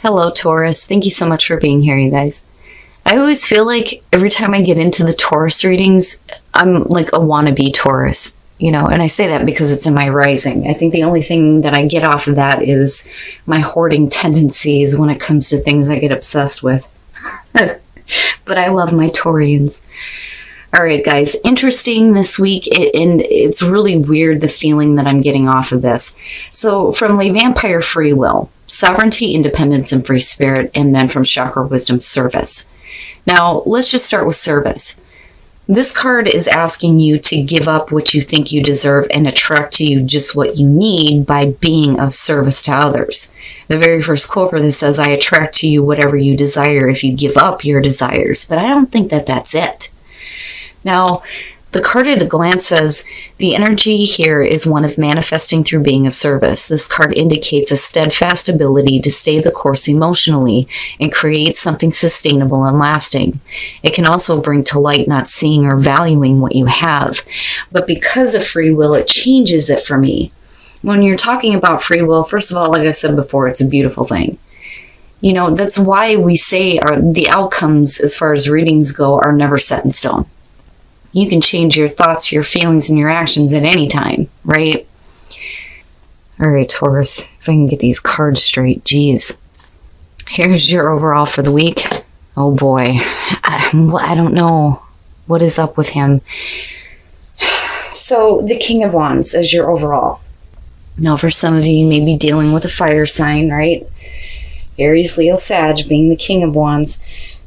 Hello, Taurus. Thank you so much for being here, you guys. I always feel like every time I get into the Taurus readings, I'm like a wannabe Taurus, and I say that because it's in my rising. I think the only thing that I get off of that is my hoarding tendencies when it comes to things I get obsessed with. But I love my Taurians. All right, guys, interesting this week, and it's really weird the feeling that I'm getting off of this. So from Le Vampire, Free Will, Sovereignty, Independence, and Free Spirit, and then from Chakra Wisdom, Service. Now, let's just start with Service. This card is asking you to give up what you think you deserve and attract to you just what you need by being of service to others. The very first quote for this says, I attract to you whatever you desire if you give up your desires. But I don't think that that's it. Now, the card at a glance says, the energy here is one of manifesting through being of service. This card indicates a steadfast ability to stay the course emotionally and create something sustainable and lasting. It can also bring to light not seeing or valuing what you have. But because of free will, it changes it for me. When you're talking about free will, first of all, like I've said before, it's a beautiful thing. That's why we say the outcomes as far as readings go are never set in stone. You can change your thoughts, your feelings, and your actions at any time, right? All right, Taurus, if I can get these cards straight, geez. Here's your overall for the week. Oh boy, I don't know what is up with him. So the King of Wands is your overall. Now, for some of you, you may be dealing with a fire sign, right? Aries, Leo, Sag being the King of Wands.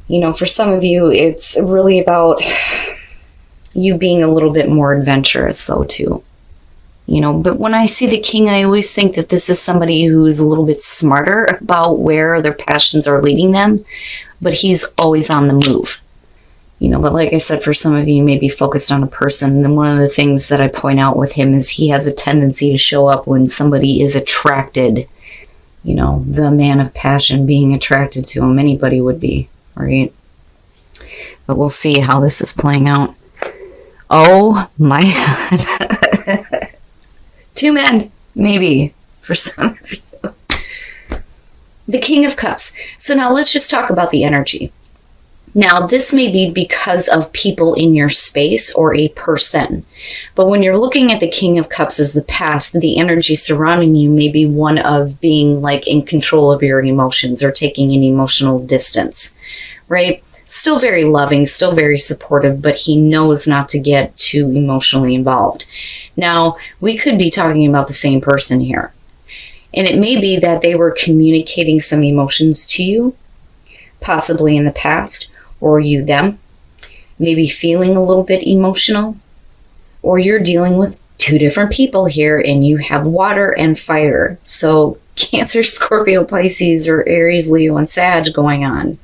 For some of you, it's really about you being a little bit more adventurous though too. But when I see the king, I always think that this is somebody who's a little bit smarter about where their passions are leading them, but he's always on the move. But like I said, for some of you may be focused on a person, and one of the things that I point out with him is he has a tendency to show up when somebody is attracted. The man of passion being attracted to him, anybody would be, right? But we'll see how this is playing out. Oh my God. 2 men, maybe, for some of you. The King of Cups. So now let's just talk about the energy. Now, this may be because of people in your space or a person. But when you're looking at the King of Cups as the past, the energy surrounding you may be one of being like in control of your emotions or taking an emotional distance, right? Still very loving, still very supportive, but he knows not to get too emotionally involved. Now, we could be talking about the same person here. And it may be that they were communicating some emotions to you, possibly in the past, or you them, maybe feeling a little bit emotional, or you're dealing with 2 different people here and you have water and fire. So Cancer, Scorpio, Pisces, or Aries, Leo, and Sag going on.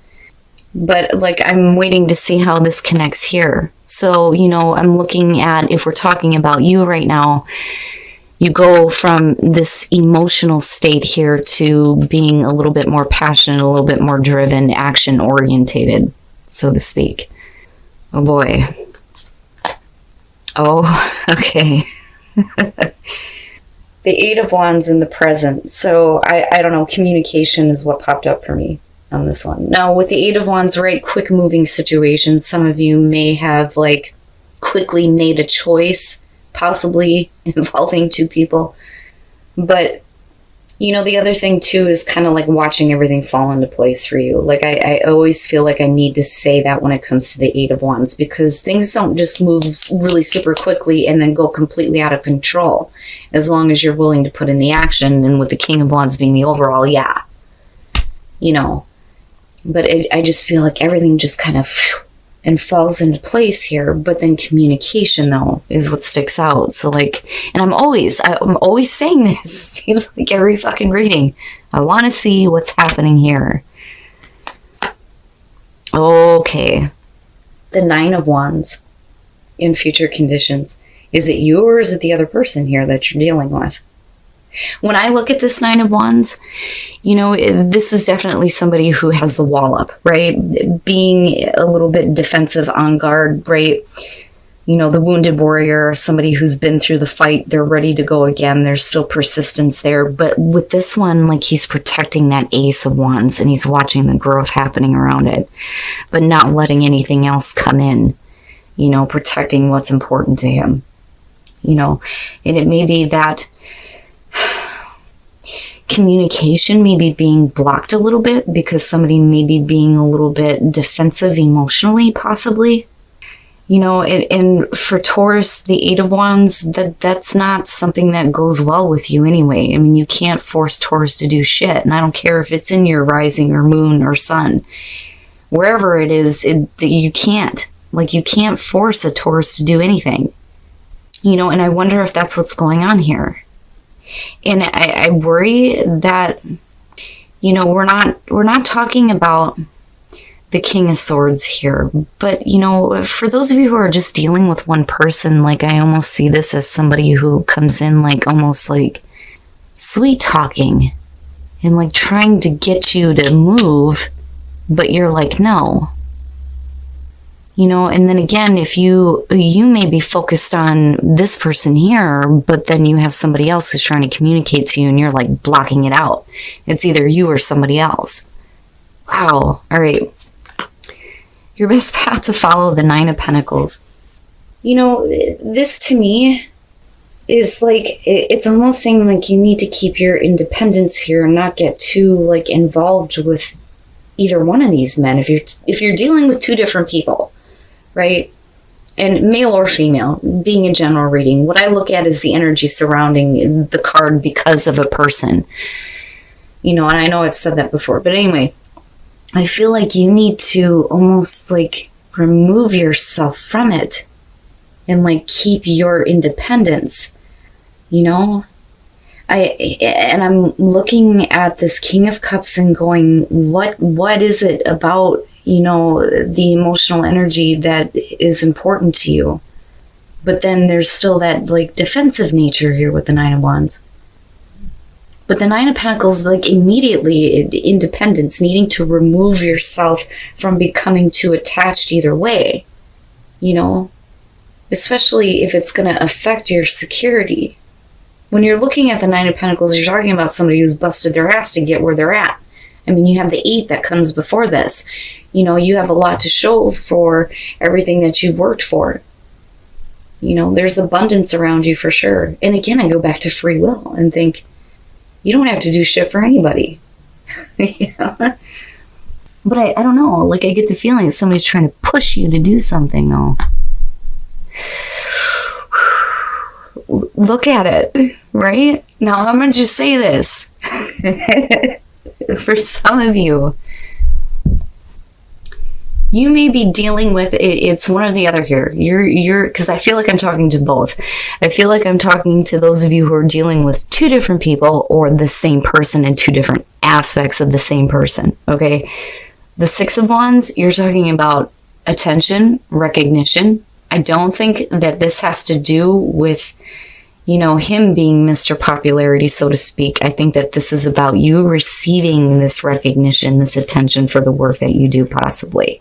But I'm waiting to see how this connects here. So, I'm looking at, if we're talking about you right now, you go from this emotional state here to being a little bit more passionate, a little bit more driven, action orientated, so to speak. Oh boy. Oh, okay. The 8 of Wands in the present. So I don't know, communication is what popped up for me on this one. Now, with the 8 of Wands, right, quick moving situations, some of you may have quickly made a choice, possibly involving 2 people. But, the other thing too is kind of watching everything fall into place for you. I always feel like I need to say that when it comes to the 8 of Wands, because things don't just move really super quickly and then go completely out of control. As long as you're willing to put in the action, and with the King of Wands being the overall, yeah. But I just feel like everything just kind of and falls into place here. But then communication, though, is what sticks out. So and I'm always saying this. Seems like every fucking reading. I want to see what's happening here. Okay. The 9 of Wands in future conditions. Is it you or is it the other person here that you're dealing with? When I look at this 9 of Wands, this is definitely somebody who has the wall up, right? Being a little bit defensive, on guard, right? You know, the wounded warrior, somebody who's been through the fight, they're ready to go again. There's still persistence there. But with this one, like, he's protecting that Ace of Wands, and he's watching the growth happening around it, but not letting anything else come in, you know, protecting what's important to him, you know. And it may be that communication may be being blocked a little bit because somebody may be being a little bit defensive emotionally, possibly. You know, and for Taurus, the Eight of Wands, that's not something that goes well with you anyway. I mean, you can't force Taurus to do shit. And I don't care if it's in your rising or moon or sun. Wherever it is, you can't. Like, you can't force a Taurus to do anything. You know, and I wonder if that's what's going on here. And I worry that, you know, we're not talking about the King of Swords here, but, you know, for those of you who are just dealing with one person, like, I almost see this as somebody who comes in, like, almost like sweet talking and like trying to get you to move, but you're like, no. You know, and then again, if you may be focused on this person here, but then you have somebody else who's trying to communicate to you and you're like blocking it out. It's either you or somebody else. Wow. All right. Your best path to follow, the Nine of Pentacles. You know, this to me is like, it's almost saying like you need to keep your independence here and not get too like involved with either one of these men. If you're dealing with two different people, right? And male or female, being a general reading, what I look at is the energy surrounding the card because of a person. You know, and I know I've said that before, but anyway, I feel like you need to almost like remove yourself from it and like keep your independence, you know? I'm looking at this King of Cups and going, what is it about, you know, the emotional energy that is important to you? But then there's still that like defensive nature here with the Nine of Wands. But the Nine of Pentacles, like immediately independence, needing to remove yourself from becoming too attached either way, you know, especially if it's going to affect your security. When you're looking at the Nine of Pentacles, you're talking about somebody who's busted their ass to get where they're at. I mean, you have the 8 that comes before this. You know, you have a lot to show for everything that you've worked for. You know, there's abundance around you for sure. And again, I go back to free will and think, you don't have to do shit for anybody. Yeah. But I don't know. Like, I get the feeling that somebody's trying to push you to do something, though. Look at it, right? Now, I'm going to just say this. For some of you, you may be dealing with it's one or the other here. You're because I feel like I'm talking to both. I feel like I'm talking to those of you who are dealing with two different people or the same person and two different aspects of the same person. Okay, the Six of Wands, you're talking about attention, recognition. I don't think that this has to do with, you know, him being Mr. Popularity, so to speak. I think that this is about you receiving this recognition, this attention for the work that you do, possibly.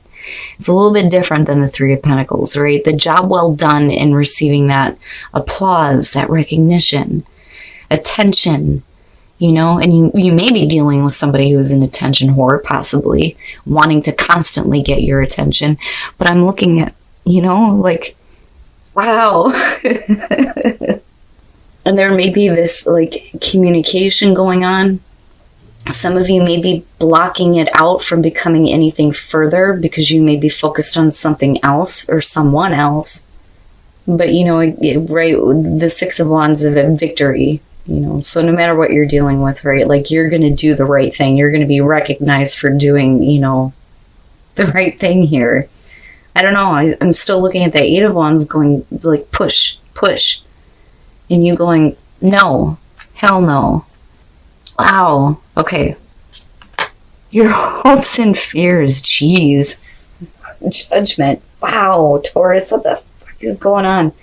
It's a little bit different than the Three of Pentacles, right? The job well done in receiving that applause, that recognition, attention, you know, and you may be dealing with somebody who's an attention whore, possibly wanting to constantly get your attention. But I'm looking at, you know, like, wow. And there may be this like communication going on. Some of you may be blocking it out from becoming anything further because you may be focused on something else or someone else. But, you know, right, the Six of Wands is a victory, you know, so no matter what you're dealing with, right, like you're going to do the right thing. You're going to be recognized for doing, you know, the right thing here. I don't know. I'm still looking at the Eight of Wands going like push, push. And you going, no, hell no. Wow. Okay. Your hopes and fears. Jeez. Judgment. Wow, Taurus, what the fuck is going on?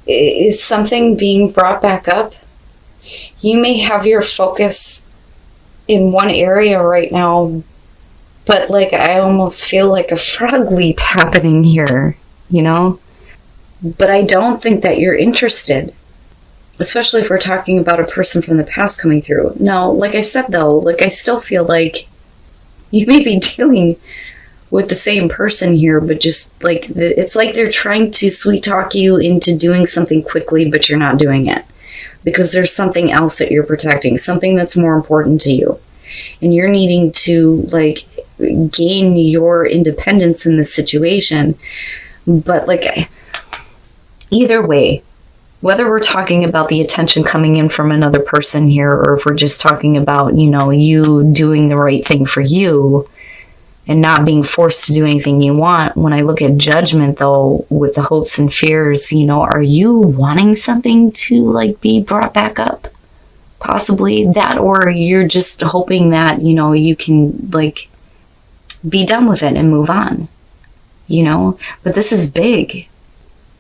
Is something being brought back up? You may have your focus in one area right now, but like I almost feel like a frog leap happening here. you know? But I don't think that you're interested, especially if we're talking about a person from the past coming through. No, like I said though, like I still feel like you may be dealing with the same person here, but just like it's like they're trying to sweet talk you into doing something quickly, but you're not doing it because there's something else that you're protecting, something that's more important to you, and you're needing to like gain your independence in this situation. But like either way, whether we're talking about the attention coming in from another person here, or if we're just talking about, you know, you doing the right thing for you and not being forced to do anything you want. When I look at judgment though, with the hopes and fears, you know, are you wanting something to like be brought back up? Possibly that, or you're just hoping that, you know, you can like be done with it and move on, you know? But this is big.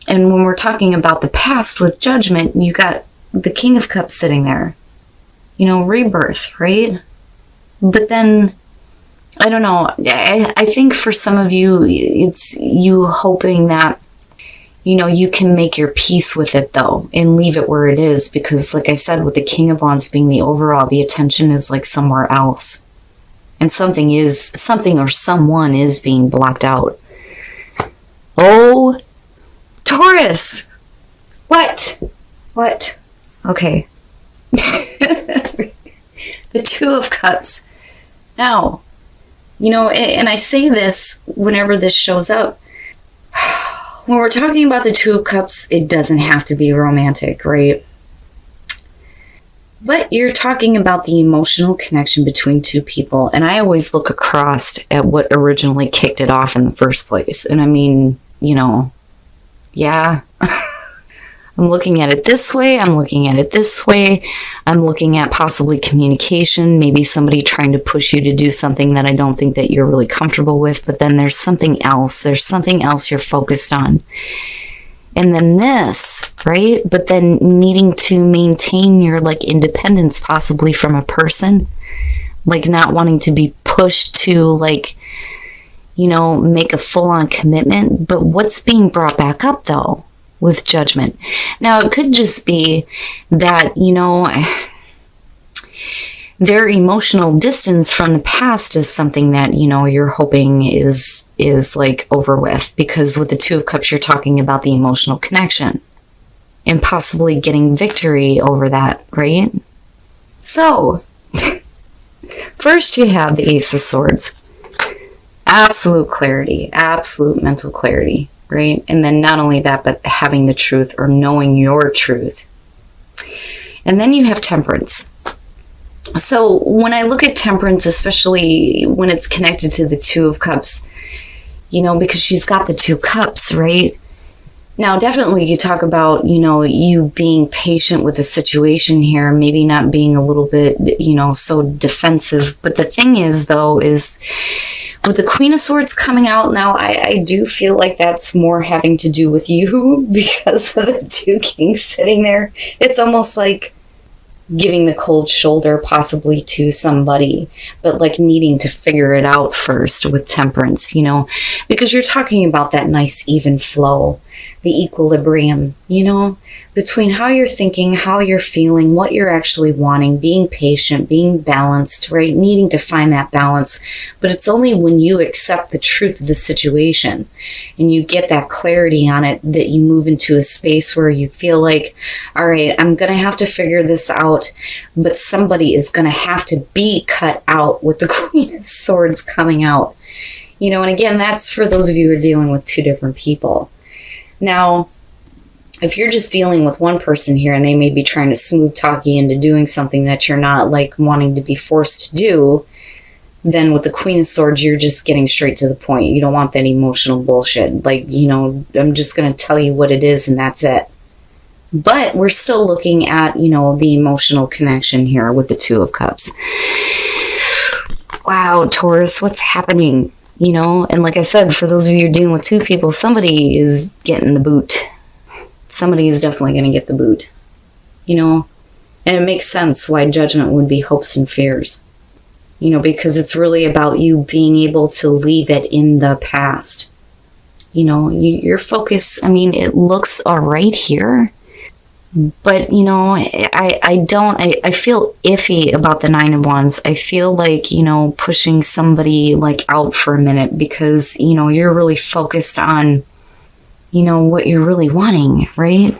And when we're talking about the past with judgment, you got the King of Cups sitting there, you know, rebirth, right? But then, I don't know, I think for some of you, it's you hoping that, you know, you can make your peace with it though, and leave it where it is. Because like I said, with the King of Wands being the overall, the attention is like somewhere else. And something or someone is being blocked out. Oh, Taurus! What? Okay. The Two of Cups. Now, you know, and I say this whenever this shows up. When we're talking about the Two of Cups, it doesn't have to be romantic, right? But you're talking about the emotional connection between two people. And I always look across at what originally kicked it off in the first place. And I mean, you know, yeah. I'm looking at it this way. I'm looking at it this way. I'm looking at possibly communication, maybe somebody trying to push you to do something that I don't think that you're really comfortable with, but then there's something else. There's something else you're focused on. And then this, right? But then needing to maintain your like independence possibly from a person, like not wanting to be pushed to like, you know, make a full-on commitment. But what's being brought back up though? With judgment. Now, it could just be that, you know, their emotional distance from the past is something that, you know, you're hoping is like over with, because with the Two of Cups, you're talking about the emotional connection and possibly getting victory over that, right? So, first you have the Ace of Swords. Absolute clarity, absolute mental clarity. Right? And then not only that, but having the truth or knowing your truth. And then you have Temperance. So when I look at Temperance, especially when it's connected to the Two of Cups, you know, because she's got the Two Cups, right? Now, definitely you talk about, you know, you being patient with the situation here, maybe not being a little bit, you know, so defensive. But the thing is, though, is with the Queen of Swords coming out now, I do feel like that's more having to do with you because of the two kings sitting there. It's almost like giving the cold shoulder possibly to somebody, but like needing to figure it out first with Temperance, you know, because you're talking about that nice even flow, the equilibrium, you know, between how you're thinking, how you're feeling, what you're actually wanting, being patient, being balanced, right? Needing to find that balance. But it's only when you accept the truth of the situation and you get that clarity on it that you move into a space where you feel like, all right, I'm going to have to figure this out, but somebody is going to have to be cut out with the Queen of Swords coming out. You know, and again, that's for those of you who are dealing with two different people. Now, if you're just dealing with one person here and they may be trying to smooth talk you into doing something that you're not like wanting to be forced to do, then with the Queen of Swords, you're just getting straight to the point. You don't want that emotional bullshit. Like, you know, I'm just going to tell you what it is and that's it. But we're still looking at, you know, the emotional connection here with the Two of Cups. Wow, Taurus, what's happening? You know, and like I said, for those of you who are dealing with two people, somebody is getting the boot. Somebody is definitely going to get the boot, you know, and it makes sense why judgment would be hopes and fears, you know, because it's really about you being able to leave it in the past Your focus, I mean, it looks all right here, but I feel iffy about the Nine of Wands. I feel like, pushing somebody like out for a minute because, you're really focused on, what you're really wanting, right?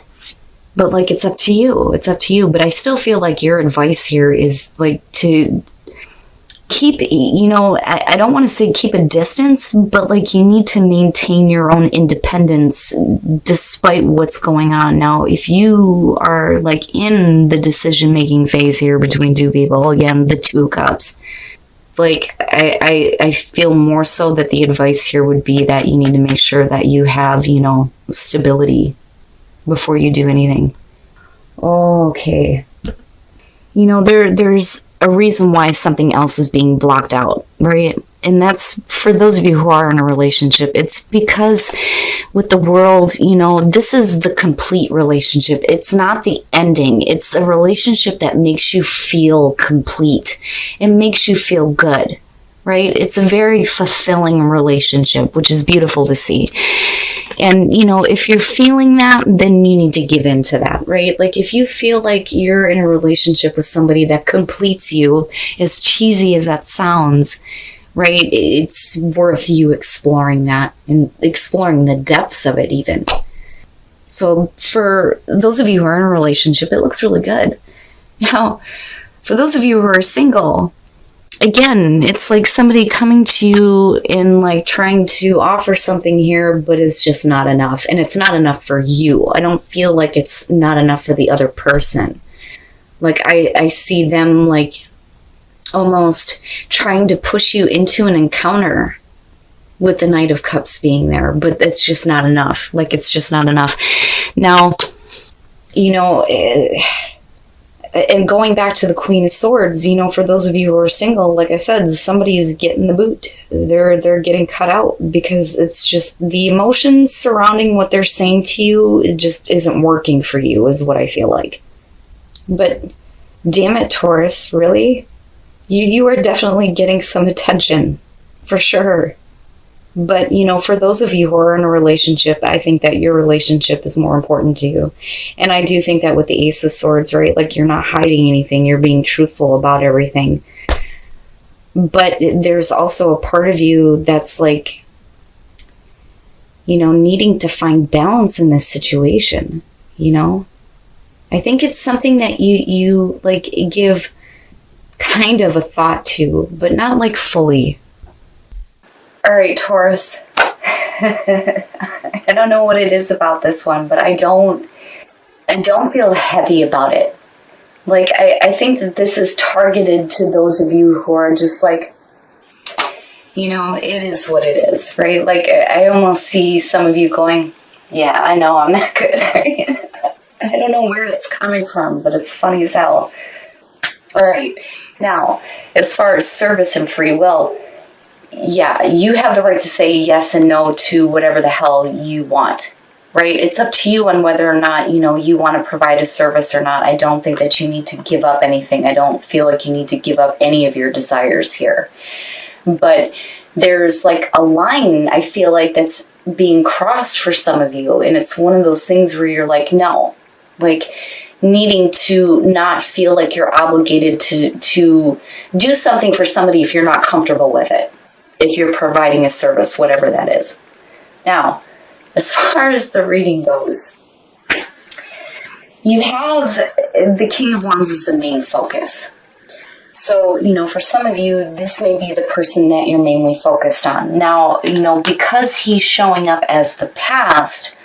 But like, it's up to you. It's up to you. But I still feel like your advice here is like to keep, I don't want to say keep a distance, but like you need to maintain your own independence despite what's going on. Now, if you are like in the decision-making phase here between two people, again, the Two of Cups, like I feel more so that the advice here would be that you need to make sure that you have, stability before you do anything. Okay. There's a reason why something else is being blocked out, right? And that's for those of you who are in a relationship. It's because with the world, this is the complete relationship. It's not the ending. It's a relationship that makes you feel complete. It makes you feel good, right? It's a very fulfilling relationship, which is beautiful to see. And, if you're feeling that, then you need to give in to that, right? Like if you feel like you're in a relationship with somebody that completes you, as cheesy as that sounds, right? It's worth you exploring that and exploring the depths of it even. So for those of you who are in a relationship, it looks really good. Now, for those of you who are single, again, it's like somebody coming to you and like trying to offer something here, but it's just not enough. And it's not enough for you. I don't feel like it's not enough for the other person. Like I see them like almost trying to push you into an encounter with the Knight of Cups being there, but it's just not enough. Like it's just not enough. Now, and going back to the Queen of Swords, for those of you who are single, like I said, somebody's getting the boot. They're getting cut out because it's just the emotions surrounding what they're saying to you, it just isn't working for you, is what I feel like. But damn it, Taurus, really? You are definitely getting some attention, for sure. But, for those of you who are in a relationship, I think that your relationship is more important to you. And I do think that with the Ace of Swords, right, like you're not hiding anything. You're being truthful about everything. But there's also a part of you that's like, needing to find balance in this situation, I think it's something that you like give kind of a thought to, but not like fully. All right, Taurus. I don't know what it is about this one, but I don't feel heavy about it. Like, I think that this is targeted to those of you who are just like, it is what it is, right? Like, I almost see some of you going, yeah, I know I'm that good. I don't know where it's coming from, but it's funny as hell. All right. Now, as far as service and free will, yeah, you have the right to say yes and no to whatever the hell you want, right? It's up to you on whether or not, you want to provide a service or not. I don't think that you need to give up anything. I don't feel like you need to give up any of your desires here. But there's like a line, I feel like, that's being crossed for some of you. And it's one of those things where you're like, no, like needing to not feel like you're obligated to do something for somebody if you're not comfortable with it. If you're providing a service, whatever that is. Now, as far as the reading goes, you have the King of Wands as the main focus. So, for some of you, this may be the person that you're mainly focused on. Now, because he's showing up as the past,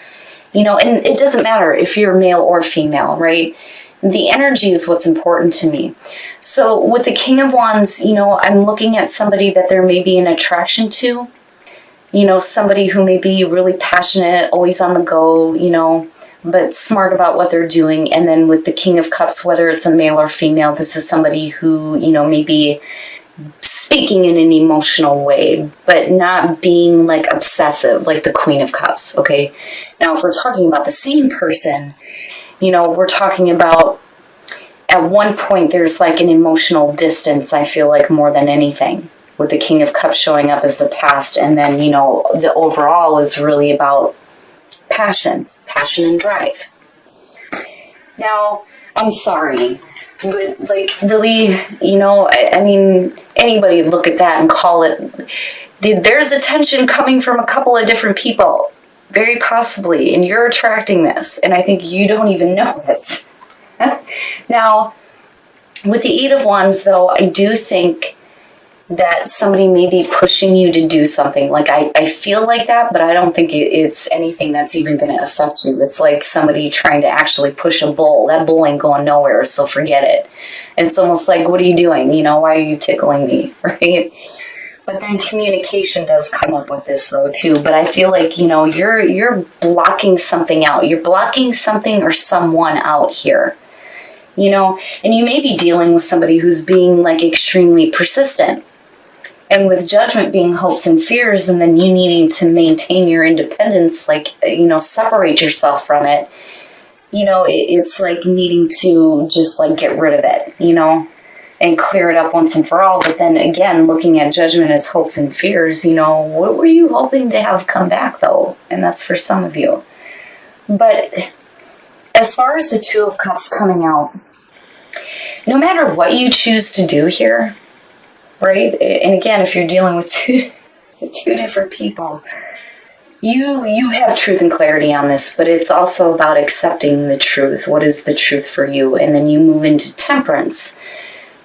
and it doesn't matter if you're male or female, right? The energy is what's important to me. So with the King of Wands, I'm looking at somebody that there may be an attraction to, somebody who may be really passionate, always on the go, but smart about what they're doing. And then with the King of Cups, whether it's a male or female, this is somebody who, may be speaking in an emotional way, but not being like obsessive, like the Queen of Cups, okay? Now, if we're talking about the same person, we're talking about at one point there's like an emotional distance, I feel like, more than anything. with the King of Cups showing up as the past, and then, the overall is really about passion and drive. Now, I'm sorry, but really, I mean, anybody look at that and call it, there's attention coming from a couple of different people, very possibly, and you're attracting this, and I think you don't even know it. Now, with the Eight of Wands, though, I do think that somebody may be pushing you to do something. I feel like that, but I don't think it's anything that's even going to affect you. It's like somebody trying to actually push a bull. That bull ain't going nowhere, so forget it. And it's almost like, what are you doing? Why are you tickling me, right? But then communication does come up with this, though, too. But I feel like, you're blocking something out. You're blocking something or someone out here. And you may be dealing with somebody who's being, extremely persistent. And with Judgment being hopes and fears, and then you needing to maintain your independence, separate yourself from it, it's like needing to just, get rid of it, and clear it up once and for all. But then again, looking at Judgment as hopes and fears, what were you hoping to have come back, though? And that's for some of you. But as far as the Two of Cups coming out, no matter what you choose to do here, right? And again, if you're dealing with two different people, you have truth and clarity on this, but it's also about accepting the truth. What is the truth for you? And then you move into Temperance,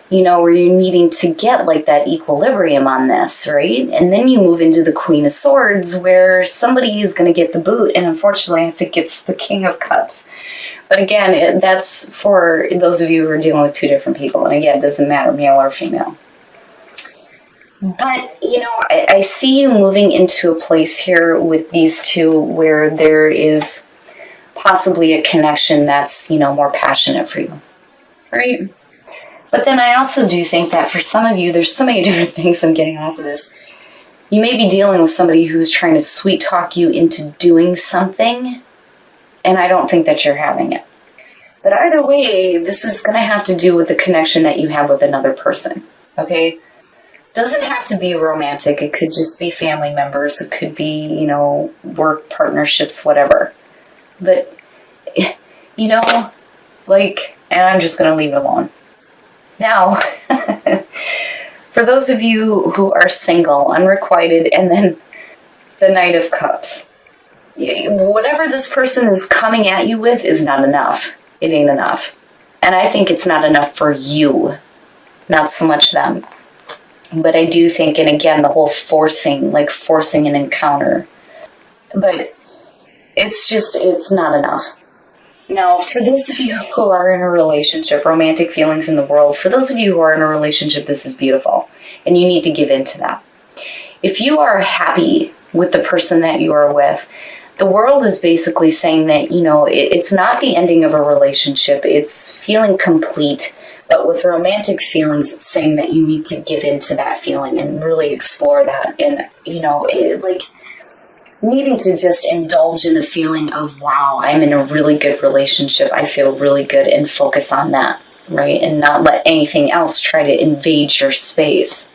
where you're needing to get that equilibrium on this, right? And then you move into the Queen of Swords, where somebody is going to get the boot, and unfortunately I think it's the King of Cups. But again, that's for those of you who are dealing with two different people, and again, it doesn't matter, male or female. But, I see you moving into a place here with these two where there is possibly a connection that's, more passionate for you, right? But then I also do think that for some of you, there's so many different things I'm getting off of this. You may be dealing with somebody who's trying to sweet talk you into doing something, and I don't think that you're having it. But either way, this is going to have to do with the connection that you have with another person, okay? Doesn't have to be romantic. It could just be family members. It could be, work partnerships, whatever. But, and I'm just going to leave it alone. Now, for those of you who are single, unrequited, and then the Knight of Cups, whatever this person is coming at you with is not enough. It ain't enough. And I think it's not enough for you, not so much them. But I do think, and again, the whole forcing an encounter. But it's not enough. Now, for those of you who are in a relationship, romantic feelings in the world, for those of you who are in a relationship, this is beautiful. And you need to give in to that. If you are happy with the person that you are with, the world is basically saying that, it's not the ending of a relationship. It's feeling complete. But with romantic feelings, it's saying that you need to give in to that feeling and really explore that. And, needing to just indulge in the feeling of, wow, I'm in a really good relationship. I feel really good, and focus on that, right? And not let anything else try to invade your space.